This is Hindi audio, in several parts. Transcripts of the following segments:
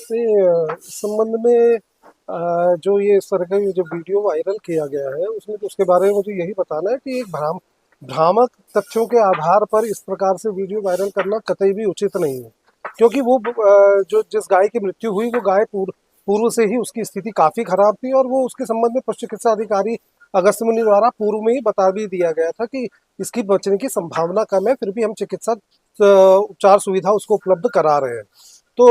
से इस संबंध में जो ये इस तरह का ये जो वीडियो वायरल किया गया है उसमें तो उसके बारे में मुझे यही बताना है कि एक भ्रामक तथ्यों के आधार पर इस प्रकार से वीडियो वायरल करना कतई भी उचित नहीं है। क्योंकि वो जो जिस गाय की मृत्यु हुई वो गाय पूर्व से ही उसकी स्थिति काफ़ी खराब थी और वो उसके संबंध में पशु चिकित्सा अधिकारी अगस्त मुनि द्वारा पूर्व में ही बता भी दिया गया था कि इसकी बचने की संभावना कम है, फिर भी हम चिकित्सा उपचार सुविधा उसको उपलब्ध करा रहे हैं। तो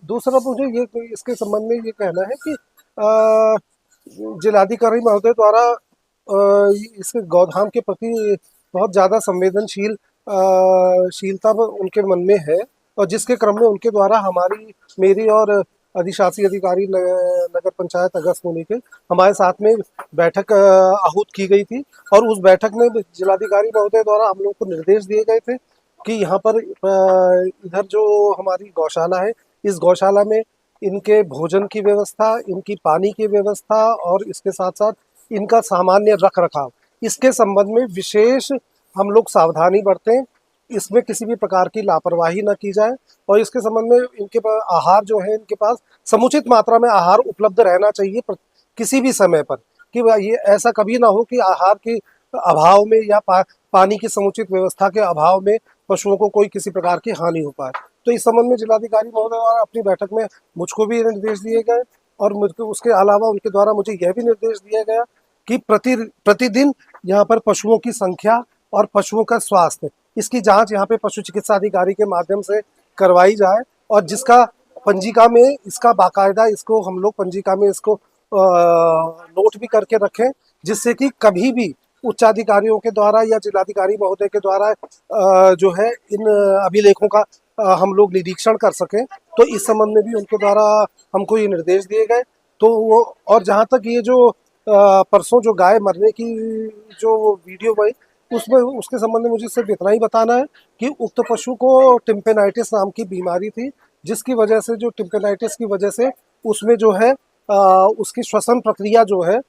दूसरा मुझे ये इसके संबंध में ये कहना है कि जिलाधिकारी महोदय द्वारा इसके गौधाम के प्रति बहुत ज़्यादा शीलता उनके मन में है और जिसके क्रम में उनके द्वारा मेरी और अधिशासी अधिकारी नगर पंचायत अगस्त मुनि के हमारे साथ में बैठक आहूत की गई थी और उस बैठक में जिलाधिकारी महोदय द्वारा हम लोग को निर्देश दिए गए थे कि यहाँ पर इधर जो हमारी गौशाला है, इस गौशाला में इनके भोजन की व्यवस्था, इनकी पानी की व्यवस्था और इसके साथ साथ इनका सामान्य रख रखाव, इसके संबंध में विशेष हम लोग सावधानी बरतें, इसमें किसी भी प्रकार की लापरवाही ना की जाए और इसके संबंध में इनके पास आहार जो है, इनके पास समुचित मात्रा में आहार उपलब्ध रहना चाहिए किसी भी समय पर, कि ये ऐसा कभी ना हो कि आहार के अभाव में या पानी की समुचित व्यवस्था के अभाव में पशुओं को कोई किसी प्रकार की हानि हो पाए। तो इस संबंध में जिलाधिकारी महोदय द्वारा अपनी बैठक में मुझको भी निर्देश दिए गए और मुझको उसके अलावा उनके द्वारा मुझे यह भी निर्देश दिया गया कि प्रतिदिन यहाँ पर पशुओं की संख्या और पशुओं का स्वास्थ्य, इसकी जांच यहाँ पे पशु चिकित्सा अधिकारी के माध्यम से करवाई जाए और जिसका पंजिका में इसका बाकायदा इसको हम लोग पंजिका में इसको नोट भी करके रखें, जिससे कि कभी भी उच्चाधिकारियों के द्वारा या जिलाधिकारी महोदय के द्वारा जो है इन अभिलेखों का हम लोग निरीक्षण कर सकें। तो इस संबंध में भी उनके द्वारा हमको ये निर्देश दिए गए। तो वो और जहाँ तक ये जो परसों जो गाय मरने की जो वीडियो बनी उसमें उसके संबंध में मुझे सिर्फ इतना ही बताना है कि उक्त पशु को टिम्पेनाइटिस नाम की बीमारी थी, जिसकी वजह से जो टिम्पेनाइटिस की वजह से उसमें जो है उसकी श्वसन प्रक्रिया जो है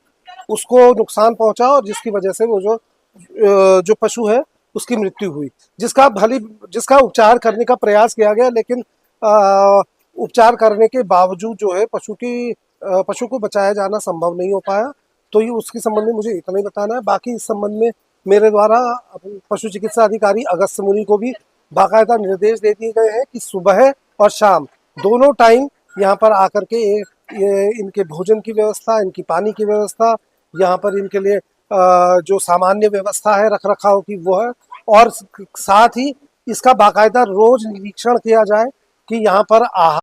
उसको नुकसान पहुंचा और जिसकी वजह से वो जो पशु है उसकी मृत्यु हुई, जिसका उपचार करने का प्रयास किया गया, लेकिन उपचार करने के बावजूद जो है पशु को बचाया जाना संभव नहीं हो पाया। तो ये उसके संबंध में मुझे इतना ही बताना है। बाकी इस संबंध में मेरे द्वारा पशु चिकित्सा अधिकारी अगस्त मुनि को भी बाकायदा निर्देश दे दिए गए हैं कि सुबह और शाम दोनों टाइम यहाँ पर आकर के इनके भोजन की व्यवस्था, इनकी पानी की व्यवस्था, यहाँ पर इनके लिए जो सामान्य व्यवस्था है रख रखाव की वो है और साथ ही इसका बाकायदा रोज निरीक्षण किया जाए कि यहाँ पर आहार